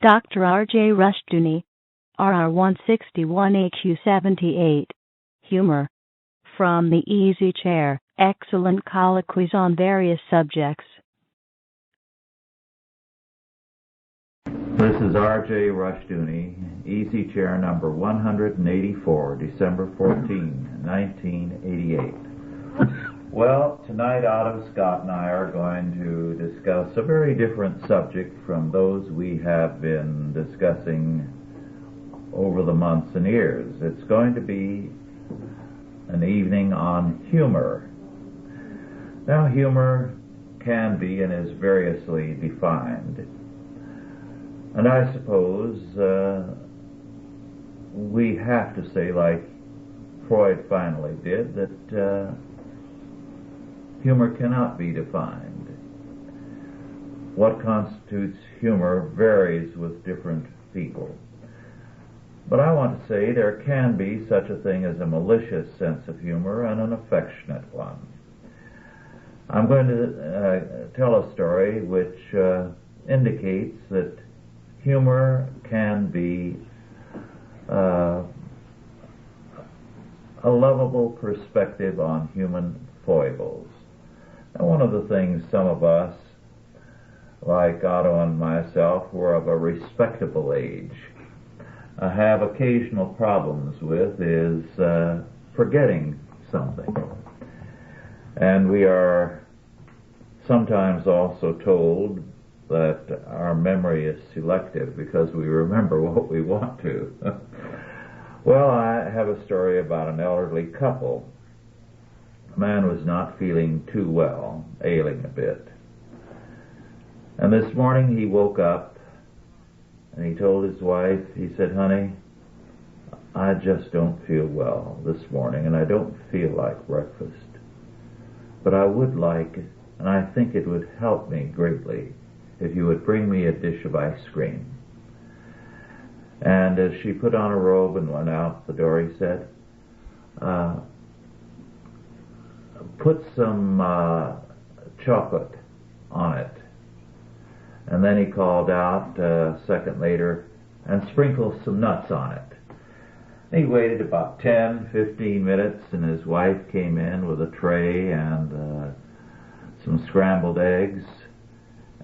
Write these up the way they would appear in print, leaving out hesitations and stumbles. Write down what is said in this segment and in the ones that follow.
Dr. R.J. Rushdoony, RR161AQ78. Humor. From the Easy Chair, excellent colloquies on various subjects. This is R.J. Rushdoony, Easy Chair number 184, December 14, 1988. Well, tonight Otto, Scott, and I are going to discuss a very different subject from those we have been discussing over the months and years. It's going to be an evening on humor. Now, humor can be and is variously defined. And I suppose we have to say, like Freud finally did, that humor cannot be defined. What constitutes humor varies with different people. But I want to say there can be such a thing as a malicious sense of humor and an affectionate one. I'm going to tell a story which indicates that humor can be a lovable perspective on human foibles. And one of the things some of us, like Otto and myself, who are of a respectable age, have occasional problems with is forgetting something. And we are sometimes also told that our memory is selective because we remember what we want to. Well, I have a story about an elderly couple. The man was not feeling too well, ailing a bit. And this morning he woke up and he told his wife, he said, "Honey, I just don't feel well this morning and I don't feel like breakfast. But I would like, and I think it would help me greatly, if you would bring me a dish of ice cream." And as she put on a robe and went out the door, he said, "Put some chocolate on it." And then he called out a second later, "And sprinkle some nuts on it." He waited about 10, 15 minutes, and his wife came in with a tray and some scrambled eggs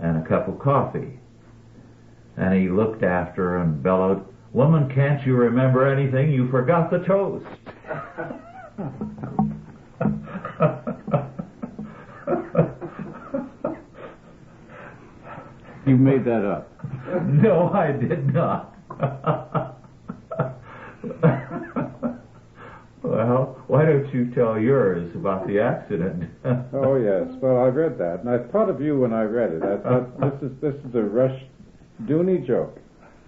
and a cup of coffee. And he looked after her and bellowed, "Woman, can't you remember anything? You forgot the toast." You made that up. No, I did not. Well, why don't you tell yours about the accident? Oh, yes. Well, I read that, and I thought of you when I read it. I thought, this is a Rushdoony joke.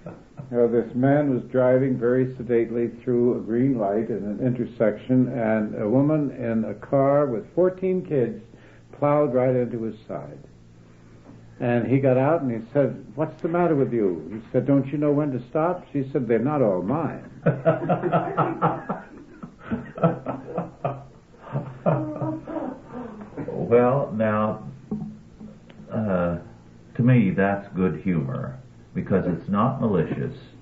You know, this man was driving very sedately through a green light in an intersection, and a woman in a car with 14 kids plowed right into his side. And he got out and he said, "What's the matter with you?" He said, "Don't you know when to stop?" She said, "They're not all mine." Well, now, to me, that's good humor, because it's not malicious,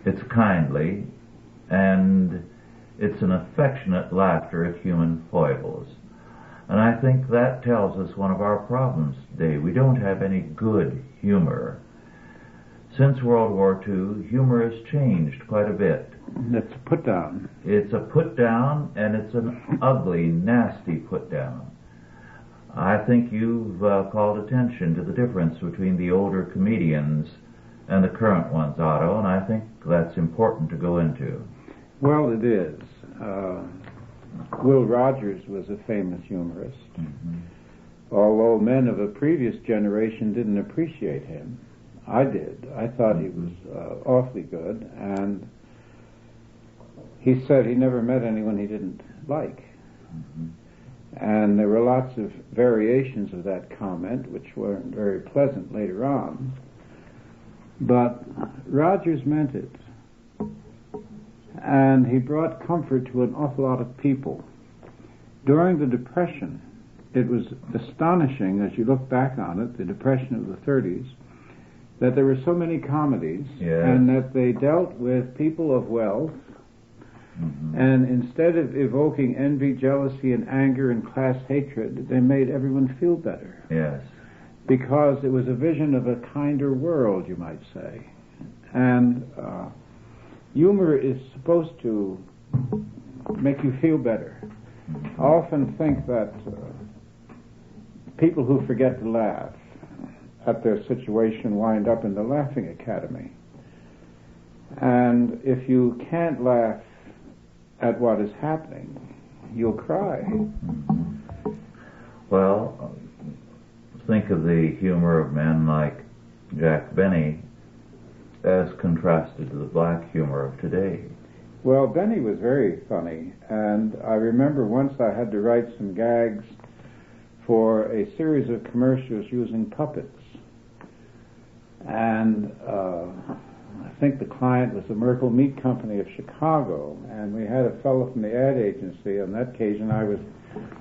it's kindly, and it's an affectionate laughter at human foibles. And I think that tells us one of our problems today. We don't have any good humor. Since World War II, humor has changed quite a bit. It's a put down. It's a put down, and it's an ugly, nasty put down. I think you've called attention to the difference between the older comedians and the current ones, Otto, and I think that's important to go into. Well, it is. Will Rogers was a famous humorist. Mm-hmm. Although men of a previous generation didn't appreciate him, I did. I thought he was awfully good, and he said he never met anyone he didn't like. Mm-hmm. And there were lots of variations of that comment, which weren't very pleasant later on. But Rogers meant it. And he brought comfort to an awful lot of people. During the that there were so many comedies, Yes. and that they dealt with people of wealth, and instead of evoking envy, jealousy, and anger and class hatred, they made everyone feel better. Yes. Because it was a vision of a kinder world, you might say. And humor is supposed to make you feel better. I often think that people who forget to laugh at their situation wind up in the Laughing Academy. And if you can't laugh at what is happening, you'll cry. Well, think of the humor of men like Jack Benny as contrasted to the black humor of today. Well, Benny was very funny, and I remember once I had to write some gags for a series of commercials using puppets. And I think the client was the Merkel Meat Company of Chicago, and we had a fellow from the ad agency. On that occasion, I was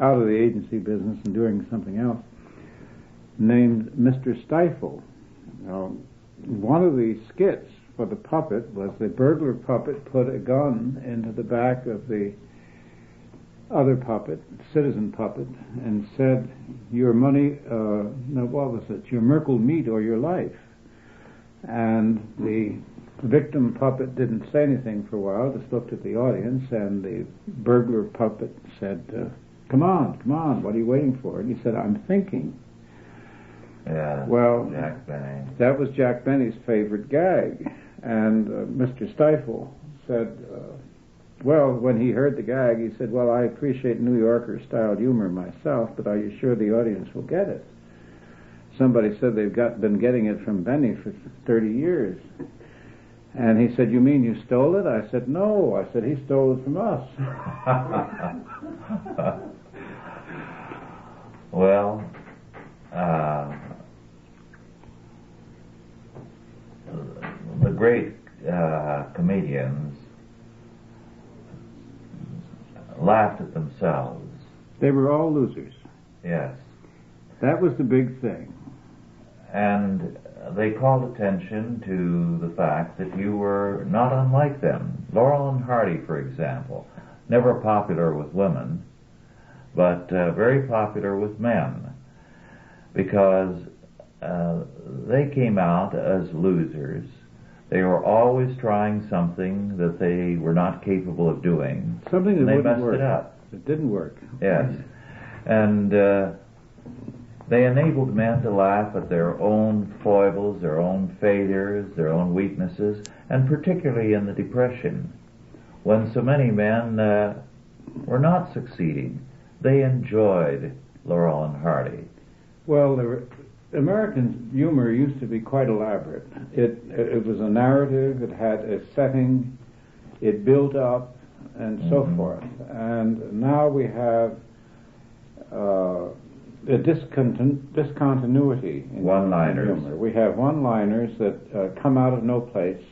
out of the agency business and doing something else, named Mr. Stifle. Now, one of the skits for the puppet was the burglar puppet put a gun into the back of the other puppet, citizen puppet, and said, "Your money, what was it? Your Merkel meat or your life." And the victim puppet didn't say anything for a while, just looked at the audience, and the burglar puppet said, come on, what are you waiting for? And he said, "I'm thinking." Yeah. Well, Jack Benny. that was Jack Benny's favorite gag. And Mr. Stifle said, well, when he heard the gag, he said, "Well, I appreciate New Yorker-style humor myself, but are you sure the audience will get it?" Somebody said they've been getting it from Benny for 30 years. And he said, "You mean you stole it?" I said, "No." I said, "He stole it from us." Well, the great comedians laughed at themselves. They were all losers. Yes. That was the big thing. And they called attention to the fact that you were not unlike them. Laurel and Hardy, for example, never popular with women, but very popular with men, because they came out as losers. They were always trying something that they were not capable of doing. Something that and they wouldn't messed work. it up. It didn't work. Yes. And they enabled men to laugh at their own foibles, their own failures, their own weaknesses, and particularly in the Depression, when so many men were not succeeding. They enjoyed Laurel and Hardy. Well, American humor used to be quite elaborate. It was a narrative, it had a setting, it built up, and so forth. And now we have a discontinuity in One-liners. humor. We have one-liners that come out of no place,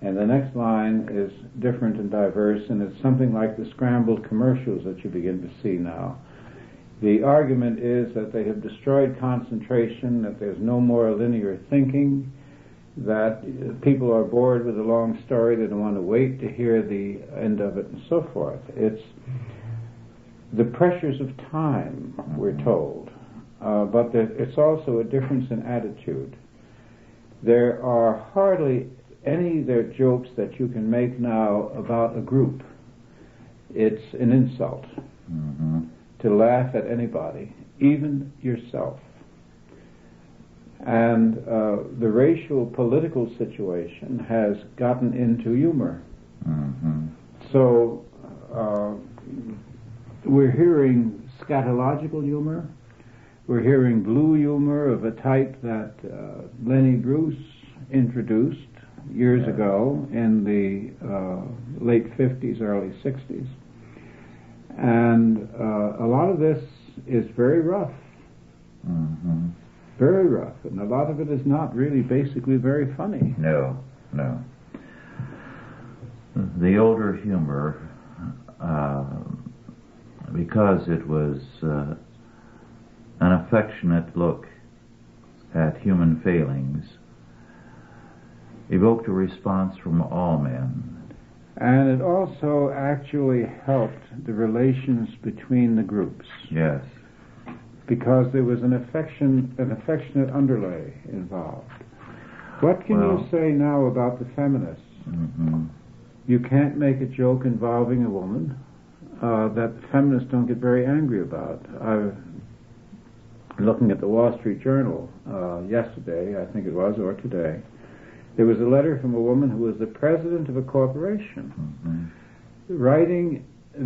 and the next line is different and diverse, and it's something like the scrambled commercials that you begin to see now. The argument is that they have destroyed concentration, that there's no more linear thinking, that people are bored with a long story, they don't want to wait to hear the end of it, and so forth. It's the pressures of time, we're told, but it's also a difference in attitude. There are hardly any jokes that you can make now about a group. It's an insult to laugh at anybody, even yourself. And the racial political situation has gotten into humor. So we're hearing scatological humor. We're hearing blue humor of a type that Lenny Bruce introduced years ago in the late 50s, early 60s. And a lot of this is very rough. Very rough. And a lot of it is not really basically very funny. No. The older humor, because it was an affectionate look at human failings, evoked a response from all men. And it also actually helped the relations between the groups. Yes. Because there was an affectionate underlay involved. What can you say now about the feminists? Mm-hmm. You can't make a joke involving a woman that feminists don't get very angry about. Looking at the Wall Street Journal yesterday, I think it was, or today, there was a letter from a woman who was the president of a corporation, writing in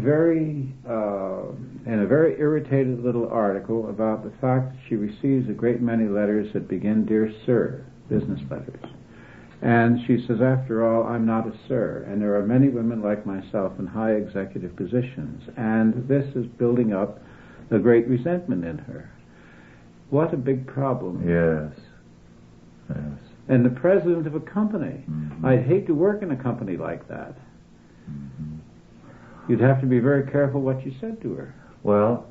a very irritated little article about the fact that she receives a great many letters that begin, "Dear Sir," business letters. And she says, after all, I'm not a sir, and there are many women like myself in high executive positions, and this is building up a great resentment in her. What a big problem. Yes. Yes. And the president of a company. I'd hate to work in a company like that. You'd have to be very careful what you said to her. Well,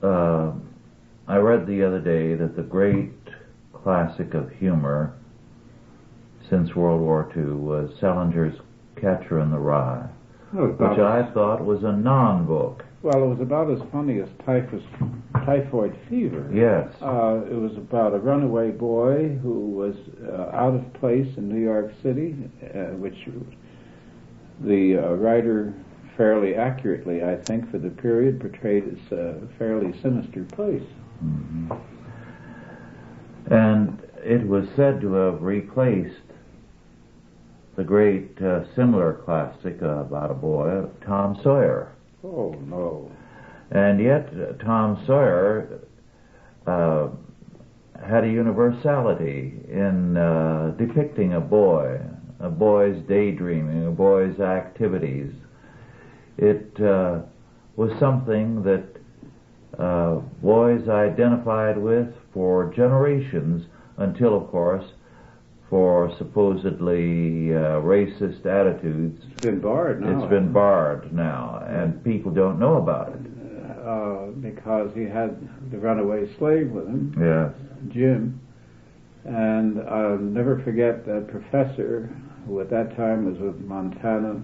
I read the other day that the great classic of humor since World War II was Salinger's Catcher in the Rye, which I thought was a non-book. Well, it was about as funny as typhoid fever. Yes. It was about a runaway boy who was out of place in New York City, which the writer fairly accurately, I think, for the period portrayed as a fairly sinister place. Mm-hmm. And it was said to have replaced the great similar classic about a boy, Tom Sawyer. Oh, no. And yet Tom Sawyer had a universality in depicting a boy's daydreaming, a boy's activities. It was something that boys identified with for generations until, of course, for supposedly racist attitudes. It's been barred now. It's been barred now, and people don't know about it. Because he had the runaway slave with him, Yes. Jim. And I'll never forget that professor, who at that time was with Montana,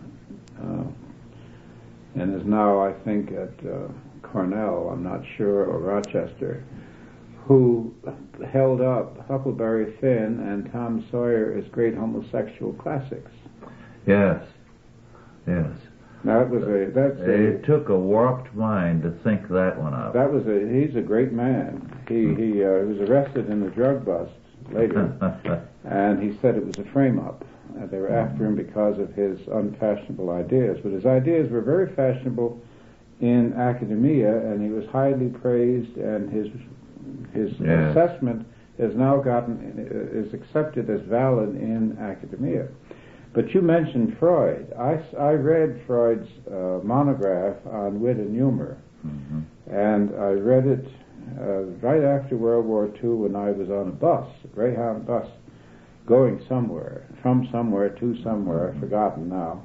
and is now, I think, at Cornell, I'm not sure, or Rochester, who held up Huckleberry Finn and Tom Sawyer as great homosexual classics. Yes. Yes. Now, it took a warped mind to think that one up. He's a great man. He was arrested in the drug bust later, and he said it was a frame-up. They were after him because of his unfashionable ideas. But his ideas were very fashionable in academia, and he was highly praised, and his assessment is now is accepted as valid in academia. But you mentioned Freud. I read Freud's monograph on wit and humor, and I read it right after World War II when I was on a bus, a Greyhound bus, going somewhere, from somewhere to somewhere, I've forgotten now.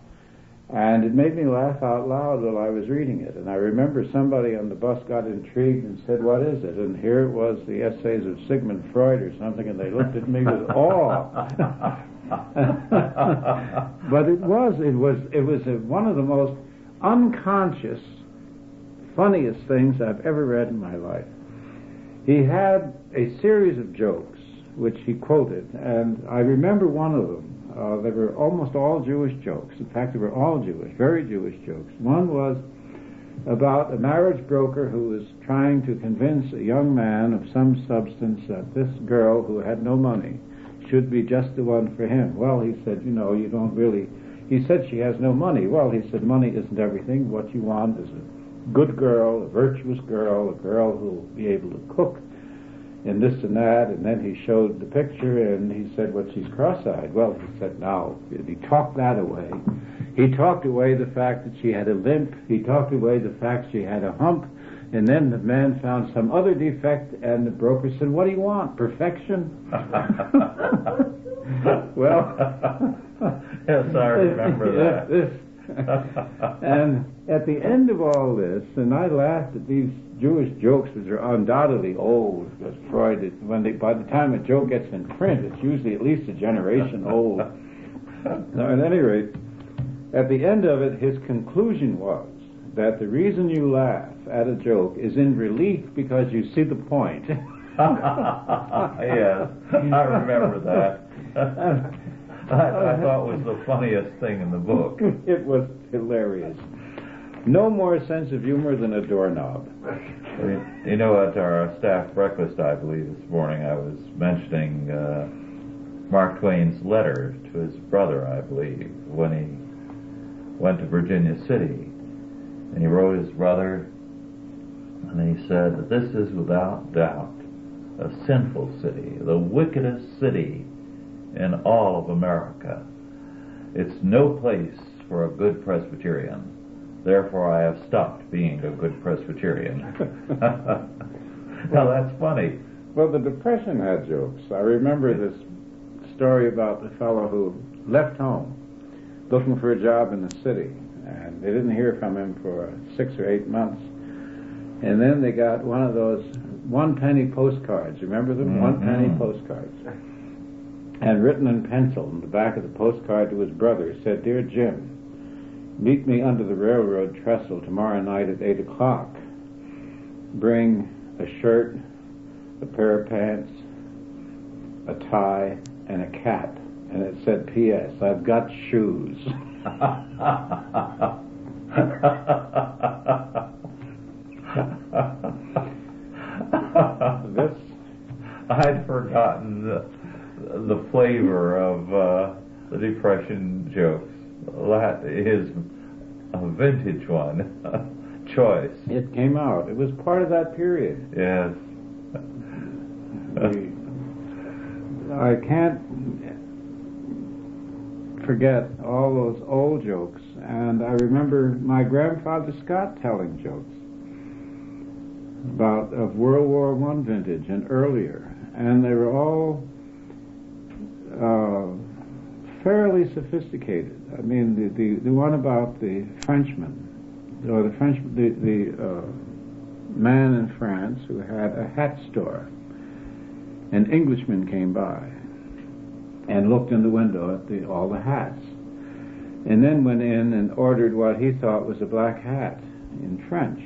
And it made me laugh out loud while I was reading it. And I remember somebody on the bus got intrigued and said, "What is it?" And here it was, the essays of Sigmund Freud or something, and they looked at me with awe. But it was one of the most unconscious, funniest things I've ever read in my life. He had a series of jokes which he quoted, and I remember one of them. They were almost all Jewish jokes. In fact, they were all Jewish, very Jewish jokes. One was about a marriage broker who was trying to convince a young man of some substance that this girl who had no money should be just the one for him. Well, he said, you don't really... He said she has no money. Well, he said, money isn't everything. What you want is a good girl, a virtuous girl, a girl who will be able to cook, and this and that. And then he showed the picture, and he said, "Well, she's cross-eyed." Well, he said, "No." He talked that away. He talked away the fact that she had a limp. He talked away the fact she had a hump. And then the man found some other defect, and the broker said, "What do you want? Perfection?" Well, yes, I remember that. And at the end of all this, and I laughed at these Jewish jokes, which are undoubtedly old, because Freud, by the time a joke gets in print, it's usually at least a generation old. Now, at any rate, at the end of it, his conclusion was that the reason you laugh at a joke is in relief because you see the point. Yes, I remember that. I thought was the funniest thing in the book. It was hilarious. No more sense of humor than a doorknob. You know, at our staff breakfast, I believe, this morning, I was mentioning Mark Twain's letter to his brother, I believe, when he went to Virginia City. And he wrote his brother, and he said, "This is without doubt a sinful city, the wickedest city in all of America. It's no place for a good Presbyterian. Therefore, I have stopped being a good Presbyterian." Now, that's funny. Well, the Depression had jokes. I remember this story about the fellow who left home looking for a job in the city, and they didn't hear from him for 6 or 8 months. And then they got one of those 1-penny postcards. Remember them? Mm-hmm. 1-penny postcards. And written in pencil in the back of the postcard to his brother said, "Dear Jim, meet me under the railroad trestle tomorrow night at 8 o'clock. Bring a shirt, a pair of pants, a tie, and a cap." And it said, "P.S. I've got shoes." This, I'd forgotten the flavor of the Depression jokes. That is a vintage one. Choice. it came out. It was part of that period. Yes. I can't forget all those old jokes, and I remember my grandfather Scott telling jokes of World War I vintage and earlier, and they were all fairly sophisticated. I mean, the one about the Frenchman, or the man in France who had a hat store. An Englishman came by and looked in the window at all the hats, and then went in and ordered what he thought was a black hat in French.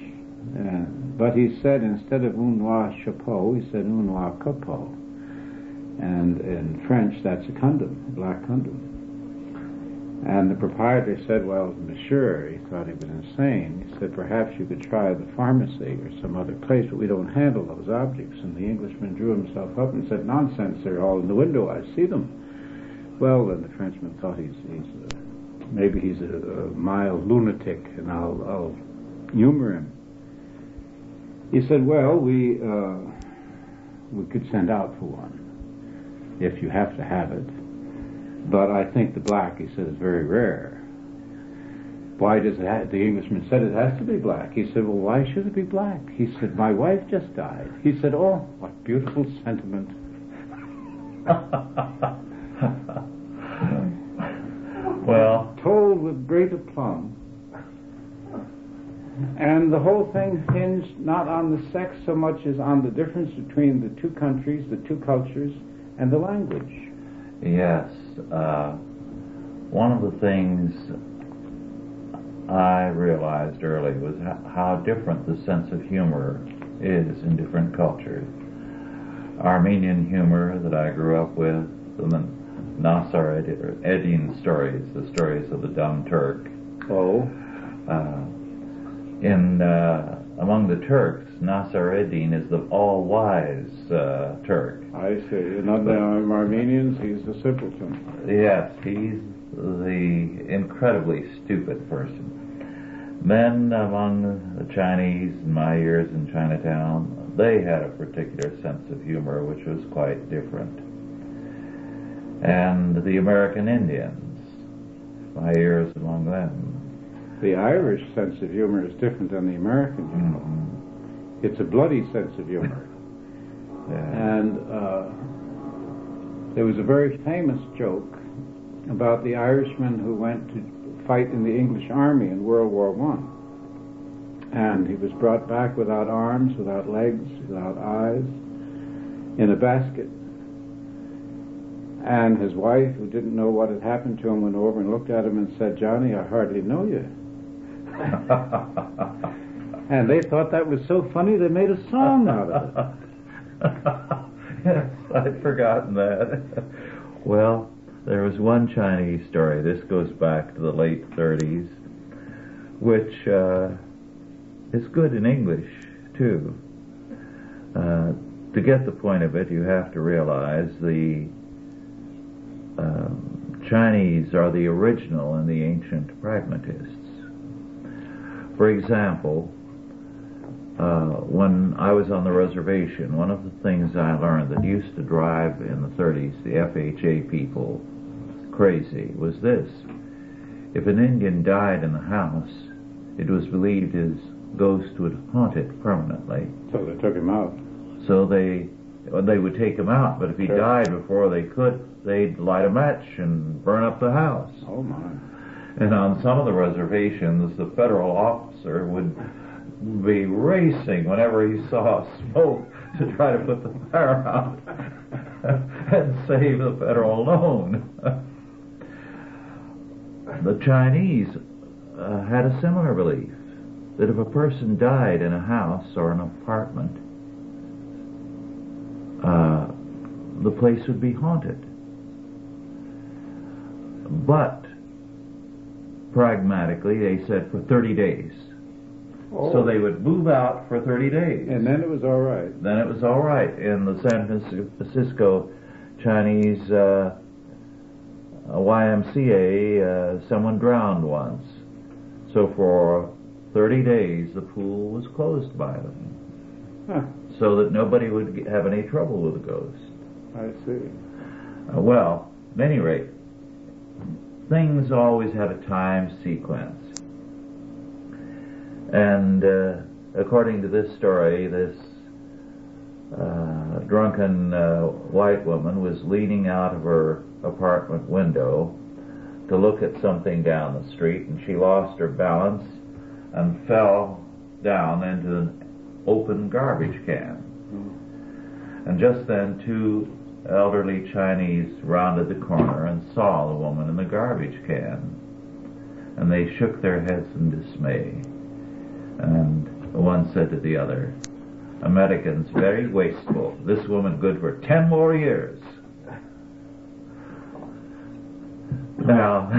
But he said, instead of un noir chapeau, he said un noir copeau. And in French, that's a condom, a black condom. And the proprietor said, "Well, monsieur," he thought he was insane. He said, "Perhaps you could try the pharmacy or some other place, but we don't handle those objects." And the Englishman drew himself up and said, "Nonsense, they're all in the window, I see them." Well, then the Frenchman thought maybe he's a mild lunatic, and I'll humor him. He said, "Well, we could send out for one, if you have to have it. But I think the black," he said, "is very rare." "Why does it have?" The Englishman said, "It has to be black." He said, "Well, why should it be black?" He said, "My wife just died." He said, "Oh, what beautiful sentiment." Well, told with great aplomb. And the whole thing hinged not on the sex so much as on the difference between the two countries, the two cultures, and the language. yes. One of the things I realized early was how different the sense of humor is in different cultures. Armenian humor that I grew up with, the Nasser-Eddin stories, the stories of the dumb Turk. Oh. Among the Turks, Nasser-Eddin is the all-wise Turk. I see. And of the Armenians, he's the simpleton. Yes, he's the incredibly stupid person. Then among the Chinese, in my years in Chinatown, they had a particular sense of humor which was quite different. And the American Indians, my years among them. The Irish sense of humor is different than the American humor. Mm-hmm. It's a bloody sense of humor. Yeah. And there was a very famous joke about the Irishman who went to fight in the English army in World War I. And he was brought back without arms, without legs, without eyes, in a basket. And his wife, who didn't know what had happened to him, went over and looked at him and said, "Johnny, I hardly know you." And they thought that was so funny they made a song out of it. Yes, I'd forgotten that. Well, there was one Chinese story, this goes back to the late 30s, which is good in English, too. To get the point of it, you have to realize the Chinese are the original and the ancient pragmatists. For example, when I was on the reservation, one of the things I learned that used to drive in the 30s the FHA people crazy was this. If an Indian died in the house, it was believed his ghost would haunt it permanently. So they took him out. So they would take him out, but if he died before they could, they'd light a match and burn up the house. Oh, my. And on some of the reservations, the federal officer would be racing whenever he saw smoke to try to put the fire out and save the federal loan. The Chinese had a similar belief that if a person died in a house or an apartment, the place would be haunted. But pragmatically, they said for 30 days. Oh. So they would move out for 30 days. And then it was all right. Then it was all right. In the San Francisco Chinese YMCA, someone drowned once. So for 30 days, the pool was closed by them. Huh. So that nobody would have any trouble with the ghost. I see. Well, at any rate, things always have a time sequence. And according to this story, this drunken white woman was leaning out of her apartment window to look at something down the street, and she lost her balance and fell down into an open garbage can. And just then, two elderly Chinese rounded the corner and saw the woman in the garbage can. And they shook their heads in dismay. And one said to the other, "Americans very wasteful. This woman good for 10 more years." Now,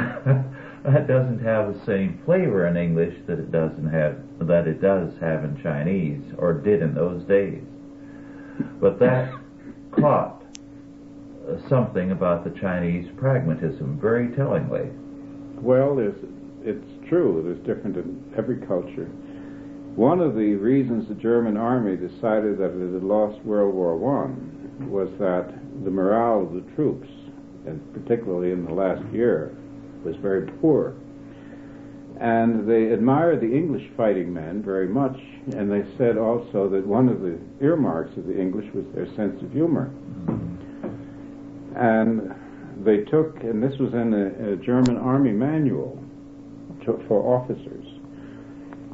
that doesn't have the same flavor in English that it does have in Chinese, or did in those days. But that caught something about the Chinese pragmatism very tellingly. Well, it's true. It's different in every culture. One of the reasons the German army decided that it had lost World War I was that the morale of the troops, and particularly in the last year, was very poor. And they admired the English fighting men very much, and they said also that one of the earmarks of the English was their sense of humor. And they took, and this was in a German army manual for officers,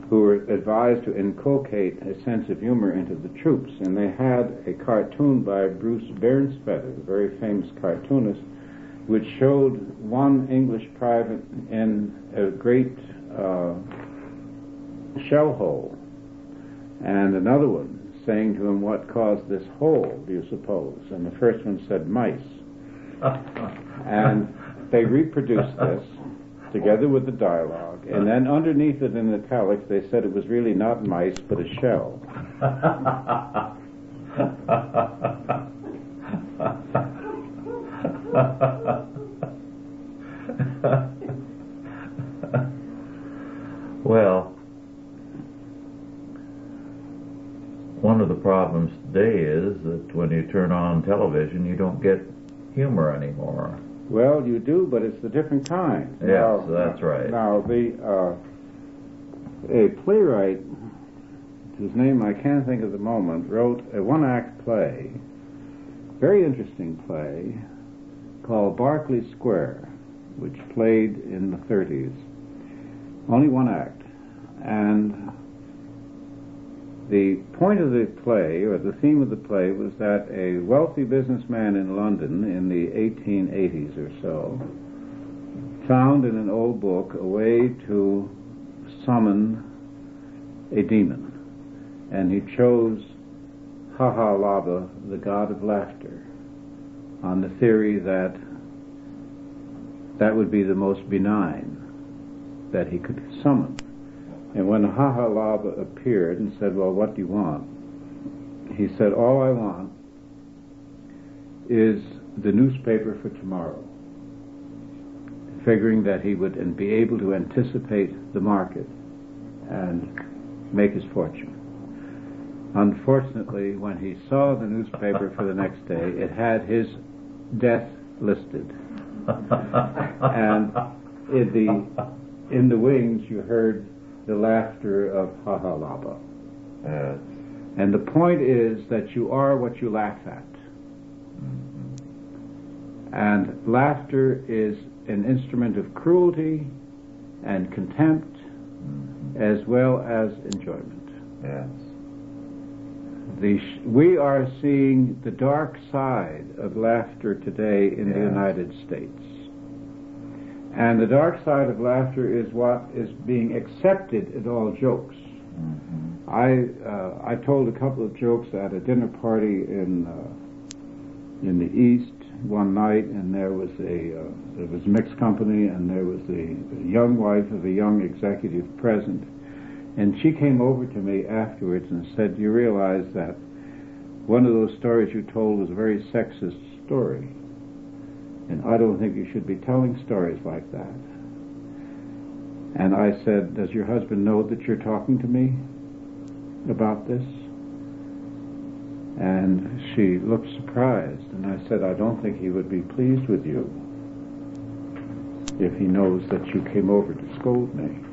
who were advised to inculcate a sense of humor into the troops. And they had a cartoon by Bruce Bairnsfeder, a very famous cartoonist, which showed one English private in a great shell hole, and another one saying to him, "What caused this hole, do you suppose?" And the first one said, "Mice." And they reproduced this together with the dialogue, and then underneath it in italics they said it was really not mice but a shell. Well, one of the problems today is that when you turn on television, you don't get humor anymore. Well, you do, but it's a different kind. Yes, that's right. Now, a playwright, whose name I can't think of at the moment, wrote a one-act play, very interesting play, called Berkeley Square, which played in the 30s. Only one act. And the point of the play, or the theme of the play, was that a wealthy businessman in London in the 1880s or so found in an old book a way to summon a demon. And he chose Ha-ha-Laba, the god of laughter, on the theory that that would be the most benign that he could summon. And when Ha-ha-Laba appeared and said, well, what do you want? He said, all I want is the newspaper for tomorrow, figuring that he would be able to anticipate the market and make his fortune. Unfortunately, when he saw the newspaper for the next day, it had his death listed. And in the wings you heard the laughter of Ha-ha-Laba. Yes. And the point is that you are what you laugh at. Mm-hmm. And laughter is an instrument of cruelty and contempt, mm-hmm. as well as enjoyment. Yes. We are seeing the dark side of laughter today in the Yes. United States. And the dark side of laughter is what is being accepted in all jokes. Mm-hmm. I told a couple of jokes at a dinner party in the East one night, and there was a mixed company, and there was the young wife of a young executive present, and she came over to me afterwards and said, "Do you realize that one of those stories you told was a very sexist story? And I don't think you should be telling stories like that." And I said, "Does your husband know that you're talking to me about this?" And she looked surprised. And I said, "I don't think he would be pleased with you if he knows that you came over to scold me."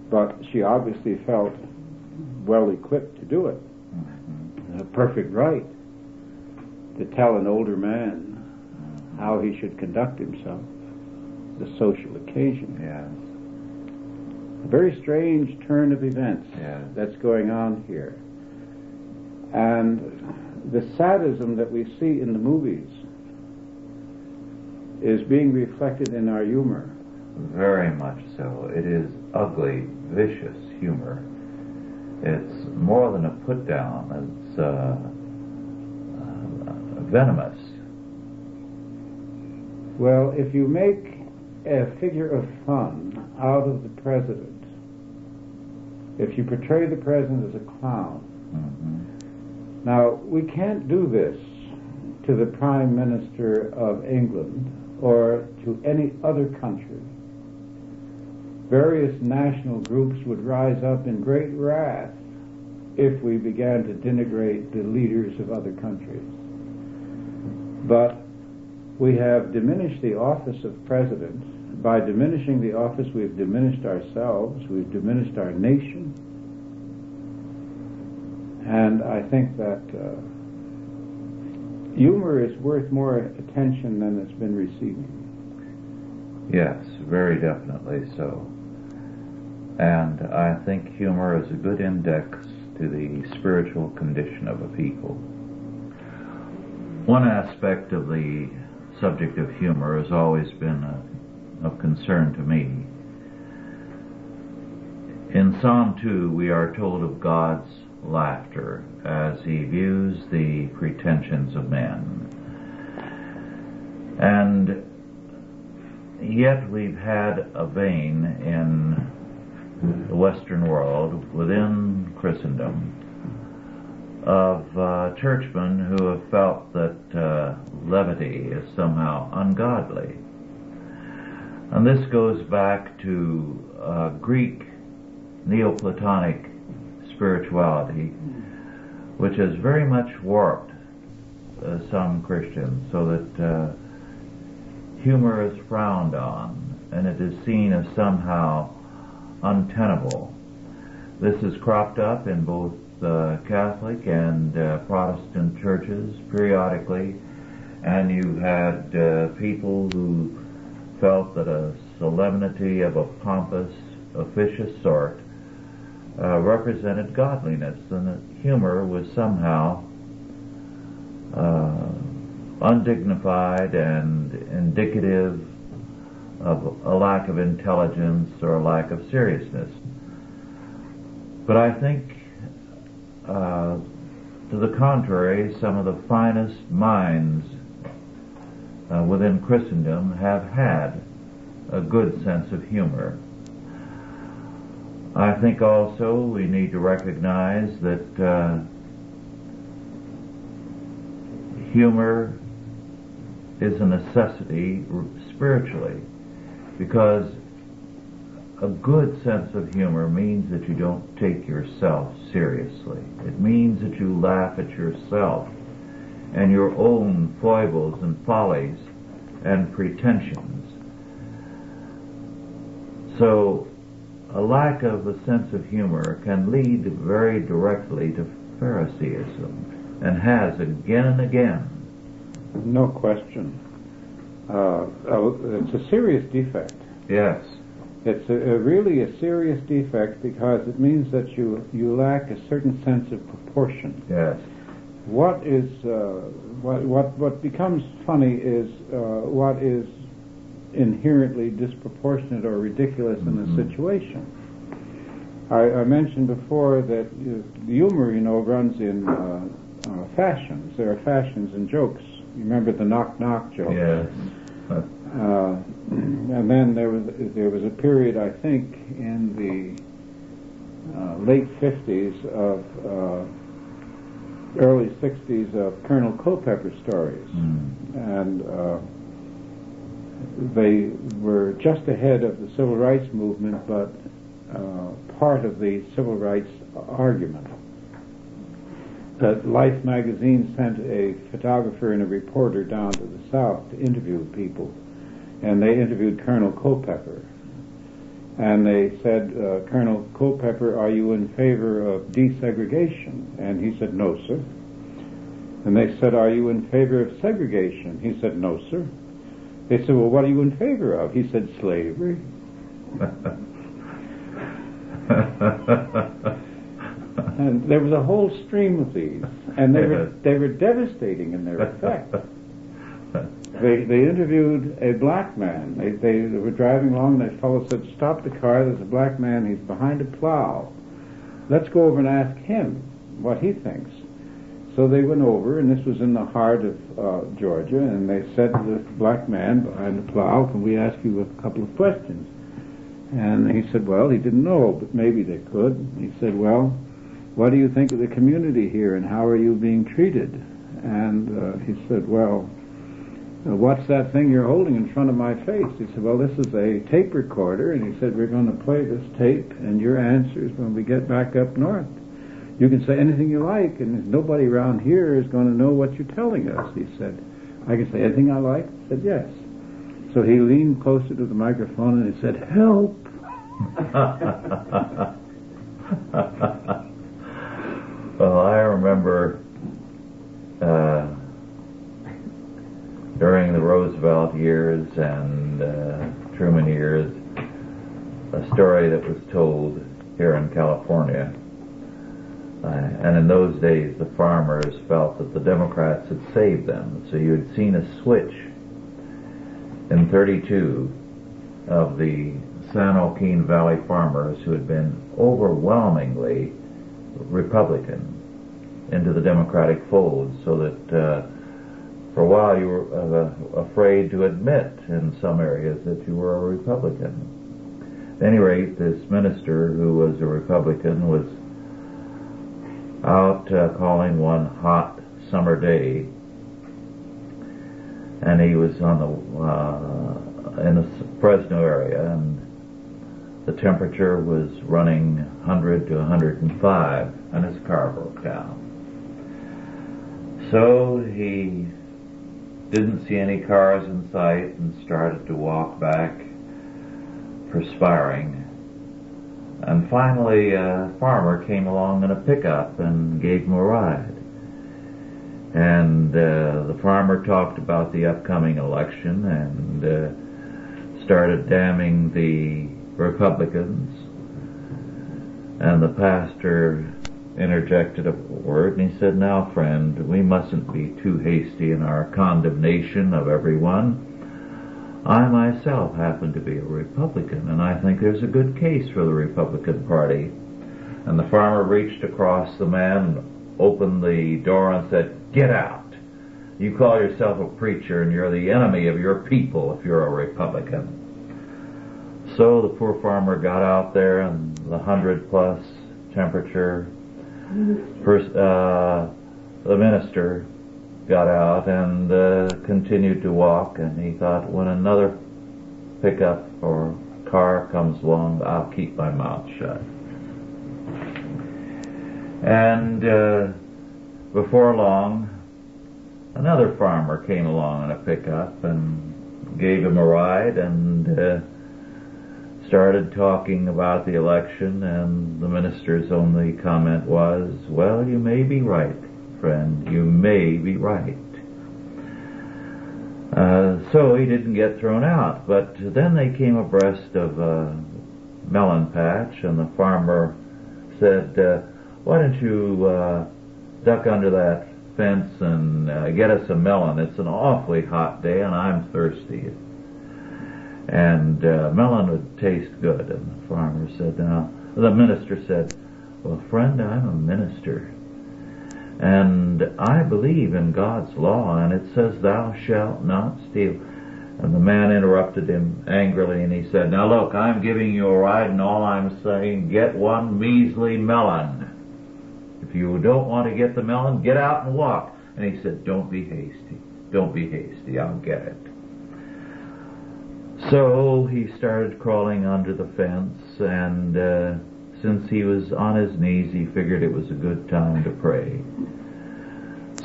But she obviously felt well equipped to do it. A perfect right to tell an older man how he should conduct himself, the social occasion. Yes. A very strange turn of events that's going on here. And the sadism that we see in the movies is being reflected in our humor. Very much so. It is ugly, vicious humor. It's more than a put down. It's venomous. Well, if you make a figure of fun out of the president, if you portray the president as a clown, Mm-hmm. now we can't do this to the Prime Minister of England or to any other country. Various national groups would rise up in great wrath if we began to denigrate the leaders of other countries. But we have diminished the office of president. By diminishing the office, we've diminished ourselves, we've diminished our nation. And I think that humor is worth more attention than it's been receiving. Yes, very definitely so. And I think humor is a good index to the spiritual condition of a people. One aspect of the subject of humor has always been of concern to me. In Psalm 2, we are told of God's laughter as he views the pretensions of men. And yet we've had a vein in the Western world, within Christendom, of churchmen who have felt that levity is somehow ungodly. And this goes back to Greek Neoplatonic spirituality, which has very much warped some Christians, so that humor is frowned on, and it is seen as somehow untenable. This has cropped up in both Catholic and Protestant churches periodically, and you've had people who felt that a solemnity of a pompous, officious sort represented godliness, and that humor was somehow undignified and indicative of a lack of intelligence or a lack of seriousness. But I think, to the contrary, some of the finest minds within Christendom have had a good sense of humor. I think also we need to recognize that humor is a necessity spiritually, because a good sense of humor means that you don't take yourself seriously. It means that you laugh at yourself and your own foibles and follies and pretensions. So a lack of a sense of humor can lead very directly to Phariseeism, and has again and again. No question. It's a serious defect. Yes. It's really a serious defect, because it means that you lack a certain sense of proportion. Yes. What becomes funny is what is inherently disproportionate or ridiculous in the situation. I mentioned before that humor, runs in fashions. There are fashions in jokes. You remember the knock-knock joke? Yes. And then there was a period, I think, in the late 50s of early 60s of Colonel Culpeper stories, and they were just ahead of the civil rights movement, but part of the civil rights argument. That Life magazine sent a photographer and a reporter down to the South to interview people, and they interviewed Colonel Culpeper. And they said, Colonel Culpeper, are you in favor of desegregation? And he said, no, sir. And they said, are you in favor of segregation? He said, no, sir. They said, well, what are you in favor of? He said, slavery. And there was a whole stream of these, and they were devastating in their effect. They interviewed a black man. They were driving along, and that fellow said, stop the car, there's a black man, he's behind a plow. Let's go over and ask him what he thinks. So they went over, and this was in the heart of Georgia, and they said to this black man behind the plow, can we ask you a couple of questions? And he said, well, he didn't know, but maybe they could. He said, well, what do you think of the community here, and how are you being treated? And he said, well, what's that thing you're holding in front of my face? He said, well, this is a tape recorder, and he said, we're going to play this tape, and your answers when we get back up north. You can say anything you like, and nobody around here is going to know what you're telling us. He said, I can say anything I like? He said, yes. So he leaned closer to the microphone, and he said, help! Well, I remember during the Roosevelt years and Truman years, a story that was told here in California. And in those days, the farmers felt that the Democrats had saved them. So you had seen a switch in 32 of the San Joaquin Valley farmers who had been overwhelmingly Republican into the Democratic fold, so that for a while you were afraid to admit in some areas that you were a Republican. At any rate, this minister who was a Republican was out calling one hot summer day, and he was on in the Fresno area, and the temperature was running 100 to 105, and his car broke down. So he didn't see any cars in sight and started to walk back, perspiring. And finally, a farmer came along in a pickup and gave him a ride. And the farmer talked about the upcoming election and started damning the Republicans, and the pastor interjected a word, and he said, "Now, friend, we mustn't be too hasty in our condemnation of everyone. I myself happen to be a Republican, and I think there's a good case for the Republican Party." And the farmer reached across the man, opened the door, and said, "Get out. You call yourself a preacher, and you're the enemy of your people if you're a Republican." So the poor farmer got out there in the 100-plus temperature. First, the minister got out and continued to walk, and he thought, when another pickup or car comes along, I'll keep my mouth shut. And before long, another farmer came along in a pickup and gave him a ride and started talking about the election, and the minister's only comment was, "Well, you may be right, friend, you may be right." So he didn't get thrown out, but then they came abreast of a melon patch, and the farmer said, "Why don't you duck under that fence and get us a melon? It's an awfully hot day and I'm thirsty." And melon would taste good. And the farmer said, the minister said, "Well, friend, I'm a minister, and I believe in God's law, and it says thou shalt not steal." And the man interrupted him angrily, and he said, "Now look, I'm giving you a ride, and all I'm saying, get one measly melon. If you don't want to get the melon, get out and walk." And he said, "Don't be hasty. Don't be hasty. I'll get it." So he started crawling under the fence, and since he was on his knees, he figured it was a good time to pray.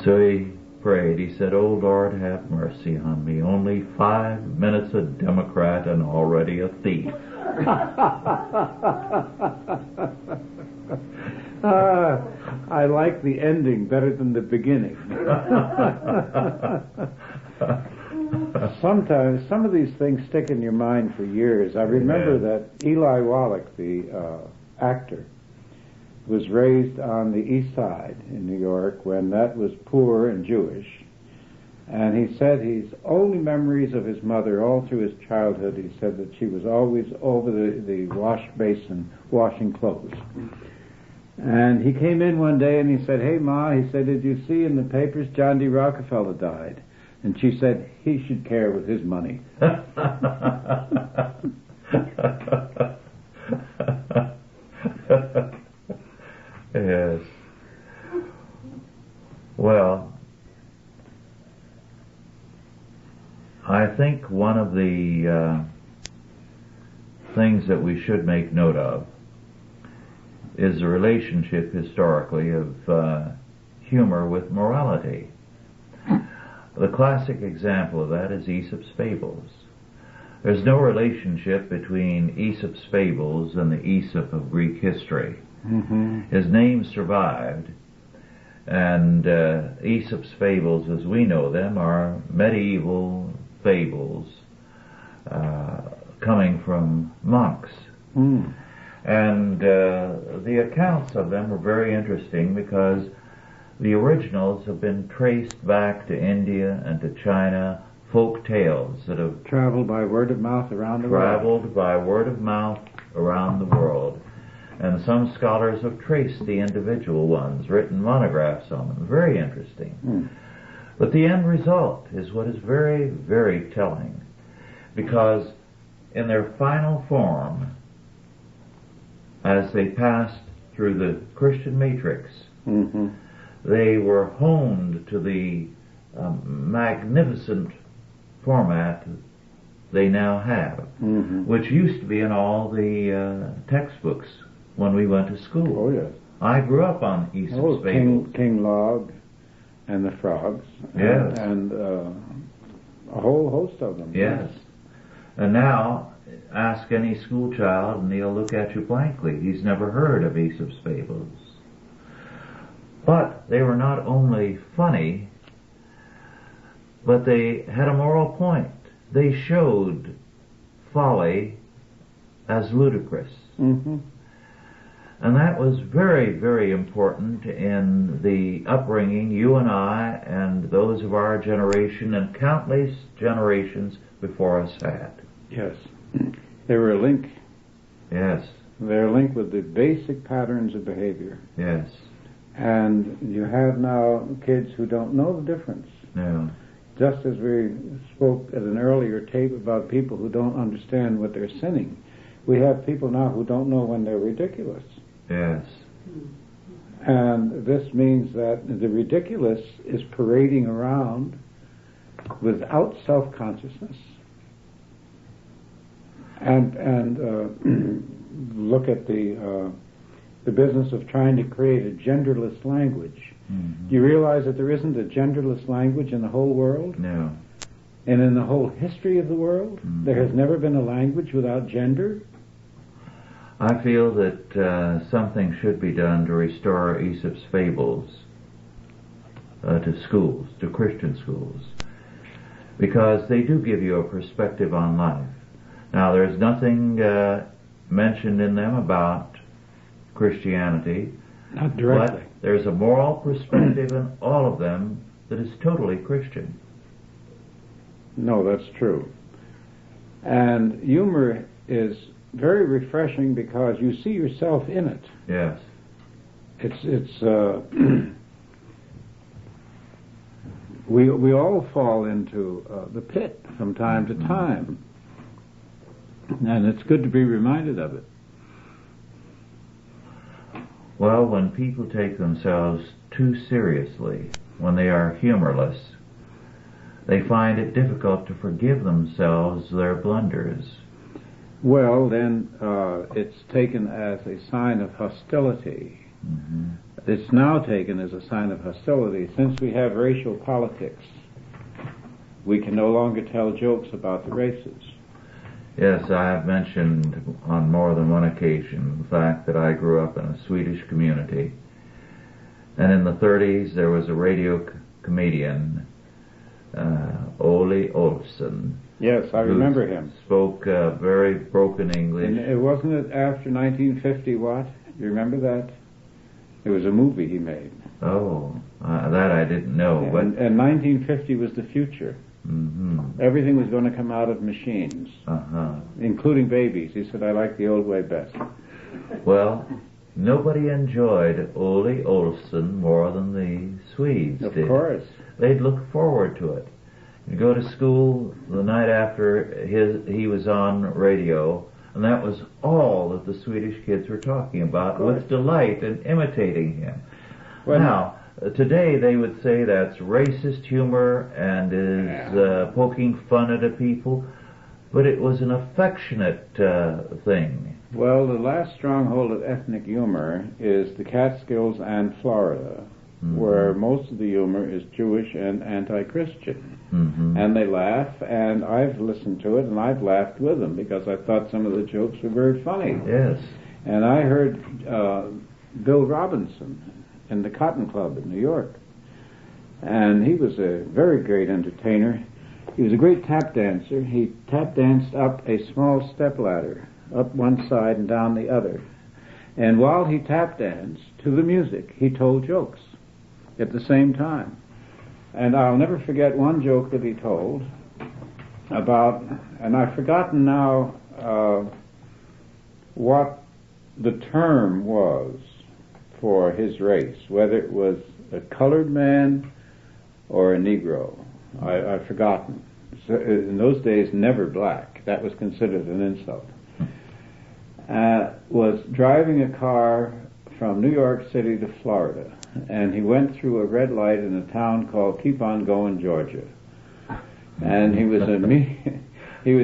So he prayed. He said, "Oh Lord, have mercy on me. Only 5 minutes a Democrat and already a thief." I like the ending better than the beginning. Sometimes some of these things stick in your mind for years. I remember that Eli Wallach, the actor, was raised on the East Side in New York when that was poor and Jewish. And he said his only memories of his mother all through his childhood, he said that she was always over the wash basin washing clothes. And he came in one day and he said, "Hey, Ma," he said, "did you see in the papers John D. Rockefeller died?" And she said, "He should care with his money." Yes. Well, I think one of the things that we should make note of is the relationship historically of humor with morality. The classic example of that is Aesop's fables. There's no relationship between Aesop's fables and the Aesop of Greek history. Mm-hmm. His name survived, and Aesop's fables, as we know them, are medieval fables coming from monks. Mm. And the accounts of them are very interesting because the originals have been traced back to India and to China, folk tales that have traveled by word of mouth around the world. And some scholars have traced the individual ones, written monographs on them. Very interesting. Mm. But the end result is what is very, very telling, because in their final form, as they passed through the Christian matrix, mm-hmm. they were honed to the magnificent format they now have, mm-hmm. which used to be in all the textbooks when we went to school. Oh, yes. I grew up on Aesop's fables. King Log and the Frogs. Yes. And a whole host of them. Yes. And now, ask any school child and he'll look at you blankly. He's never heard of Aesop's fables. But they were not only funny, but they had a moral point. They showed folly as ludicrous. Mm-hmm. And that was very, very important in the upbringing you and I and those of our generation and countless generations before us had. Yes. They were a link. Yes. They're a link with the basic patterns of behavior. Yes. And you have now kids who don't know the difference. Yeah. Just as we spoke at an earlier tape about people who don't understand what they're sinning, we have people now who don't know when they're ridiculous. Yes. And this means that the ridiculous is parading around without self-consciousness. And look at the business of trying to create a genderless language. Mm-hmm. Do you realize that there isn't a genderless language in the whole world? No. And in the whole history of the world, Mm-hmm. there has never been a language without gender? I feel that something should be done to restore Aesop's fables to schools, to Christian schools, because they do give you a perspective on life. Now, there's nothing mentioned in them about Christianity. Not directly. But there's a moral perspective in all of them that is totally Christian. No, that's true. And humor is very refreshing because you see yourself in it. Yes. We all fall into the pit from time to time. And it's good to be reminded of it. Well, when people take themselves too seriously, when they are humorless, they find it difficult to forgive themselves their blunders. Well, then it's taken as a sign of hostility. Mm-hmm. It's now taken as a sign of hostility. Since we have racial politics, we can no longer tell jokes about the races. Yes, I have mentioned on more than one occasion the fact that I grew up in a Swedish community. And in the 30s, there was a radio comedian, Ole Olsson. Yes, I remember him. Spoke very broken English. And it wasn't it after 1950 what? You remember that? It was a movie he made. Oh, that I didn't know. But And 1950 was the future. Mm-hmm. Everything was going to come out of machines, including babies. He said, I like the old way best. Well, nobody enjoyed Ole Olsson more than the Swedes did. Of course. They'd look forward to it. You go to school the night after he was on radio, and that was all that the Swedish kids were talking about with delight and imitating him. Well, now, today they would say that's racist humor and is poking fun at a people, but it was an affectionate thing. Well, the last stronghold of ethnic humor is the Catskills and Florida, where most of the humor is Jewish and anti-Christian. Mm-hmm. And they laugh, and I've listened to it, and I've laughed with them because I thought some of the jokes were very funny. Yes. And I heard Bill Robinson in the Cotton Club in New York, and he was a very great entertainer. He was a great tap dancer. He tap danced up a small stepladder, up one side and down the other. And while he tap danced to the music, he told jokes at the same time. And I'll never forget one joke that he told about, and I've forgotten now what the term was for his race, whether it was a colored man or a Negro. I've forgotten. So in those days, never black. That was considered an insult. Was driving a car from New York City to Florida, and he went through a red light in a town called Keep On Going, Georgia. And he was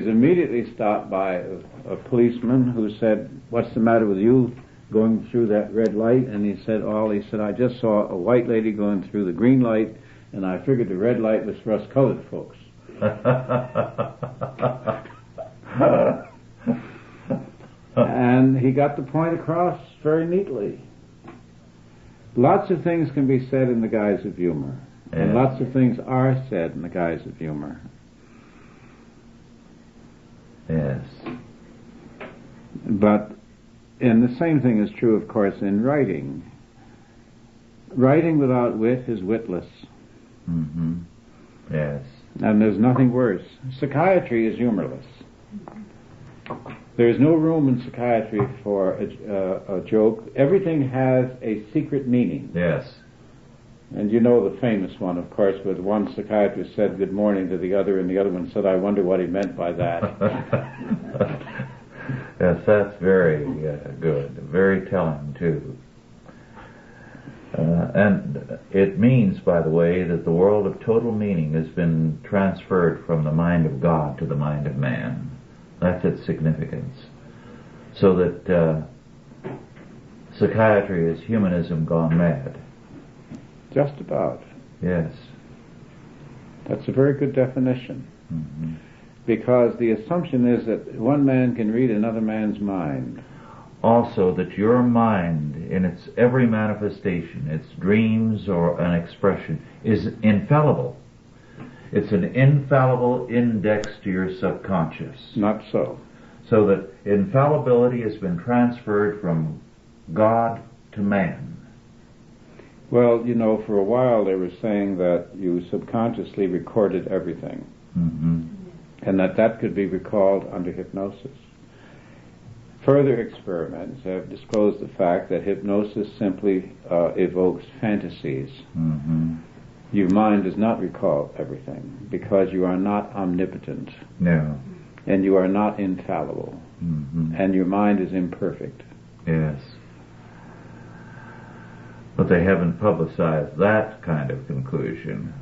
immediately stopped by a policeman who said, "What's the matter with you going through that red light?" And he said, I just saw a white lady going through the green light, and I figured the red light was for us colored folks. And he got the point across very neatly. Lots of things can be said in the guise of humor, and lots of things are said in the guise of humor. Yes. But, and the same thing is true, of course, in writing. Writing without wit is witless. Mm-hmm. Yes. And there's nothing worse. Psychiatry is humorless. There is no room in psychiatry for a joke. Everything has a secret meaning. Yes. And you know the famous one, of course, where one psychiatrist said good morning to the other, and the other one said, I wonder what he meant by that. Yes, that's very good. Very telling, too. And it means, by the way, that the world of total meaning has been transferred from the mind of God to the mind of man. That's its significance. So that psychiatry is humanism gone mad. Just about. Yes. That's a very good definition. Mm-hmm. Because the assumption is that one man can read another man's mind. Also, that your mind, in its every manifestation, its dreams or an expression, is infallible. It's an infallible index to your subconscious. Not so. So that infallibility has been transferred from God to man. Well, you know, for a while they were saying that you subconsciously recorded everything. Mm-hmm. And that could be recalled under hypnosis. Further experiments have disclosed the fact that hypnosis simply evokes fantasies. Mm-hmm. Your mind does not recall everything because you are not omnipotent. No. And you are not infallible. Mm-hmm. And your mind is imperfect. Yes. But they haven't publicized that kind of conclusion.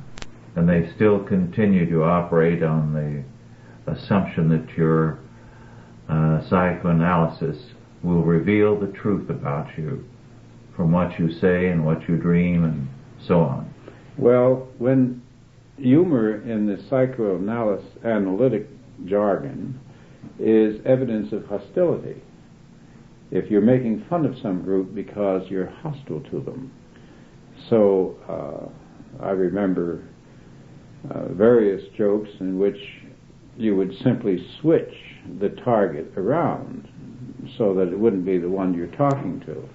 And they still continue to operate on the assumption that your psychoanalysis will reveal the truth about you from what you say and what you dream and so on. Well, when humor in the psychoanalytic jargon is evidence of hostility, if you're making fun of some group because you're hostile to them. So I remember various jokes in which you would simply switch the target around so that it wouldn't be the one you're talking to.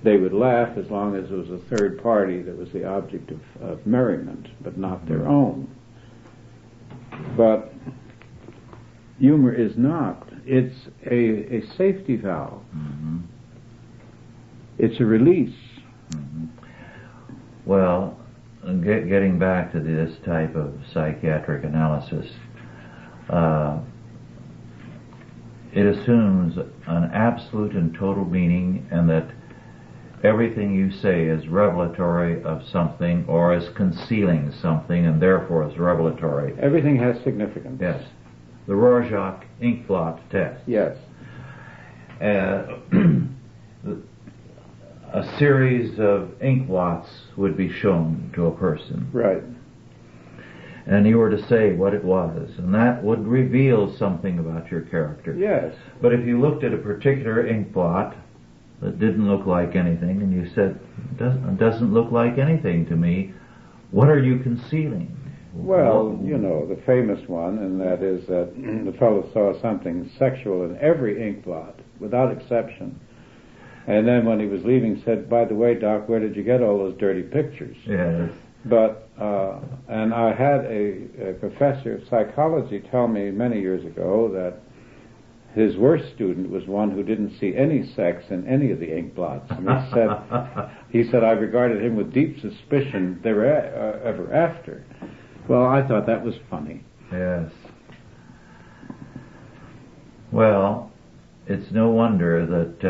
They would laugh as long as it was a third party that was the object of merriment, but not their own. But humor is not. It's a safety valve. Mm-hmm. It's a release. Mm-hmm. Well, getting back to this type of psychiatric analysis, it assumes an absolute and total meaning, and that everything you say is revelatory of something or is concealing something and therefore is revelatory. Everything has significance. Yes. The Rorschach ink blot test. Yes. A series of ink blots would be shown to a person. Right. And you were to say what it was, and that would reveal something about your character. Yes. But if you looked at a particular ink blot that didn't look like anything, and you said, it doesn't look like anything to me, what are you concealing? Well, you know, the famous one, and that is that the fellow saw something sexual in every ink blot, without exception. And then when he was leaving said, by the way, Doc, where did you get all those dirty pictures? Yes. But, and I had a professor of psychology tell me many years ago that his worst student was one who didn't see any sex in any of the ink blots. And he said, I regarded him with deep suspicion ever after. Well, I thought that was funny. Yes. Well, it's no wonder that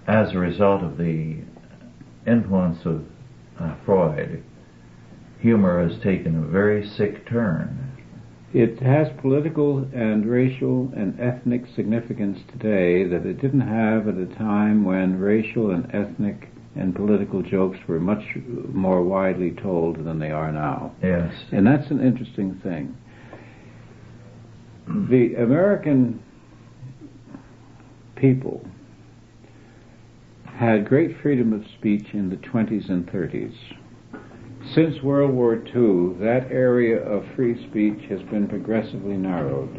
as a result of the influence of Freud, humor has taken a very sick turn. It has political and racial and ethnic significance today that it didn't have at a time when racial and ethnic and political jokes were much more widely told than they are now. Yes. And that's an interesting thing. The American people had great freedom of speech in the 20s and 30s. Since World War II, that area of free speech has been progressively narrowed.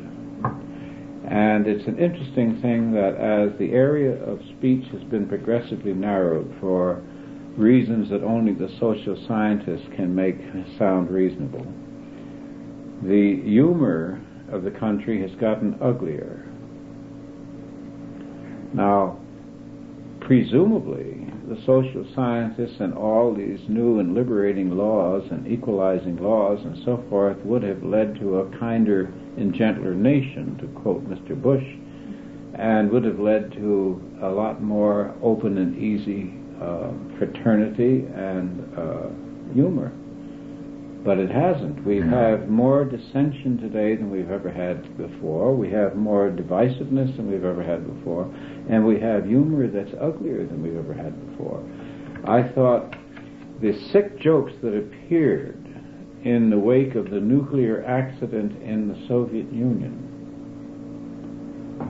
And it's an interesting thing that as the area of speech has been progressively narrowed for reasons that only the social scientists can make sound reasonable, the humor of the country has gotten uglier. Now, presumably, the social scientists and all these new and liberating laws and equalizing laws and so forth would have led to a kinder and gentler nation, to quote Mr. Bush, and would have led to a lot more open and easy fraternity and humor. But it hasn't. We have more dissension today than we've ever had before. We have more divisiveness than we've ever had before. And we have humor that's uglier than we've ever had before. I thought the sick jokes that appeared in the wake of the nuclear accident in the Soviet Union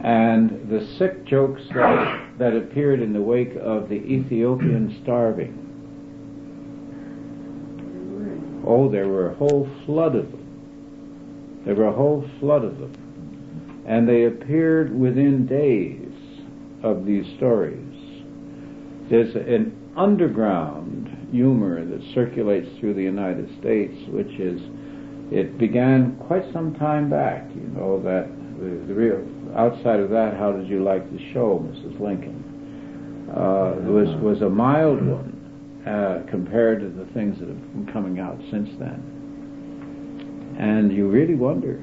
and the sick jokes that appeared in the wake of the Ethiopian starving, oh, there were a whole flood of them. There were a whole flood of them. And they appeared within days of these stories. There's an underground humor that circulates through the United States, which is, it began quite some time back, that the real, outside of that, how did you like the show, Mrs. Lincoln? Was a mild one. Compared to the things that have been coming out since then. And you really wonder.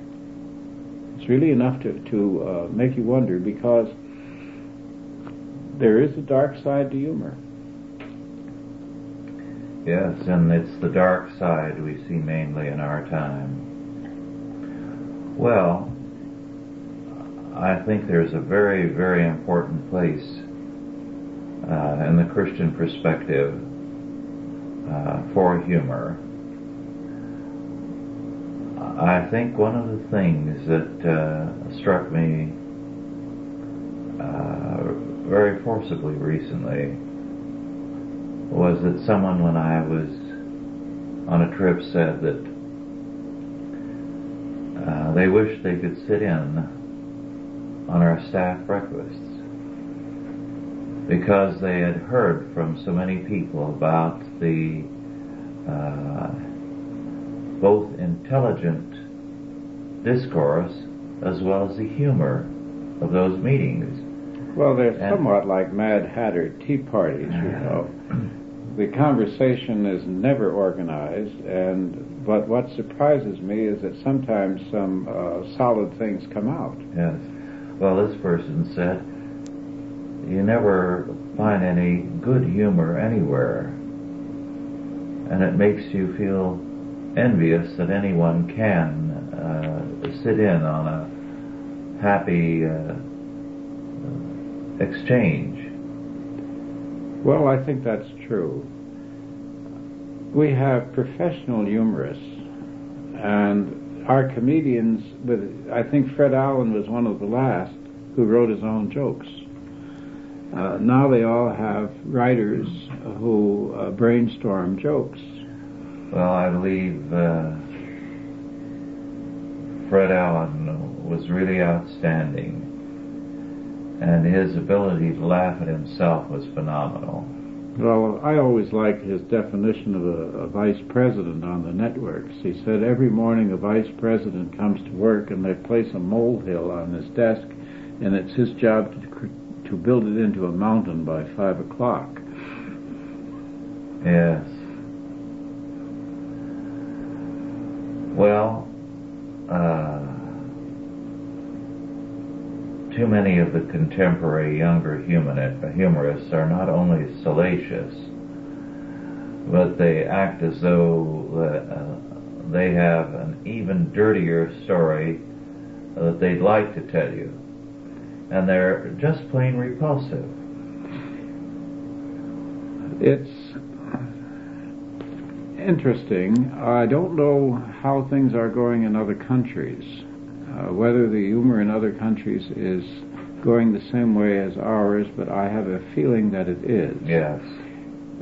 It's really enough to make you wonder, because there is a dark side to humor. Yes, and it's the dark side we see mainly in our time. Well, I think there's a very, very important place in the Christian perspective for humor. I think one of the things that struck me very forcibly recently was that someone, when I was on a trip, said that they wished they could sit in on our staff breakfasts, because they had heard from so many people about the both intelligent discourse as well as the humor of those meetings. Well, they're somewhat like Mad Hatter tea parties, The conversation is never organized, but what surprises me is that sometimes some solid things come out. Yes. Well, this person said, you never find any good humor anywhere, and it makes you feel envious that anyone can sit in on a happy exchange. Well, I think that's true. We have professional humorists, and our comedians, I think Fred Allen was one of the last who wrote his own jokes. Now they all have writers who brainstorm jokes. Well, I believe Fred Allen was really outstanding, and his ability to laugh at himself was phenomenal. Well, I always liked his definition of a vice president on the networks. He said every morning a vice president comes to work and they place a molehill on his desk, and it's his job to build it into a mountain by 5 o'clock. Yes. Well, too many of the contemporary younger humorists are not only salacious, but they act as though they have an even dirtier story that they'd like to tell you. And they're just plain repulsive. It's interesting. I don't know how things are going in other countries, whether the humor in other countries is going the same way as ours, but I have a feeling that it is. Yes.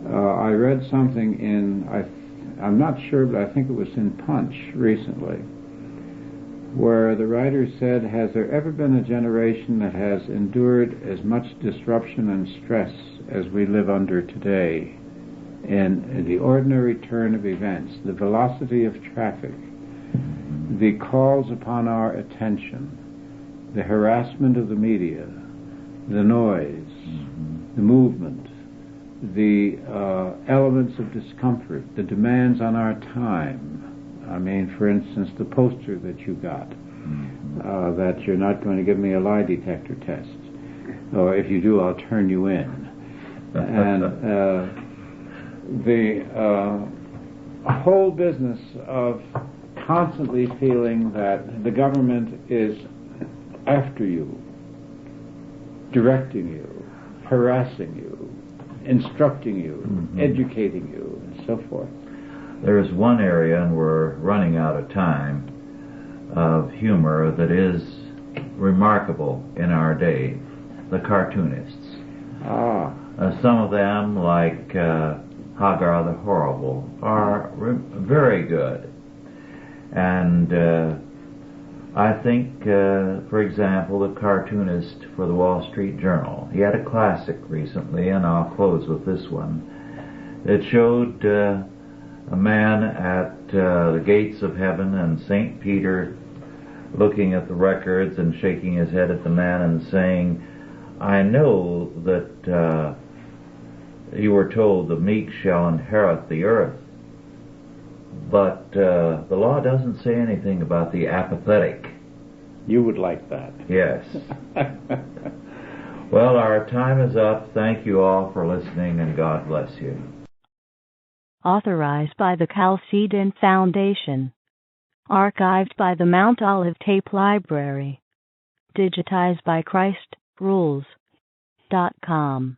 I read something I'm not sure, but I think it was in Punch recently, where the writer said, has there ever been a generation that has endured as much disruption and stress as we live under today in the ordinary turn of events, the velocity of traffic, the calls upon our attention, the harassment of the media, the noise, the movement, the elements of discomfort, the demands on our time. I mean, for instance, the poster that you got, that you're not going to give me a lie detector test, or if you do, I'll turn you in. And the whole business of constantly feeling that the government is after you, directing you, harassing you, instructing you, educating you, and so forth. There's one area, and we're running out of time, of humor that is remarkable in our day, the cartoonists. Some of them, like Hagar the Horrible, are very good. And I think, for example, the cartoonist for the Wall Street Journal, he had a classic recently, and I'll close with this one. It showed a man at the gates of heaven, and St. Peter looking at the records and shaking his head at the man and saying, I know that you were told the meek shall inherit the earth, but the law doesn't say anything about the apathetic. You would like that. Yes. Well, our time is up. Thank you all for listening, and God bless you. Authorized by the Chalcedon Foundation. Archived by the Mount Olive Tape Library. Digitized by ChristRules.com.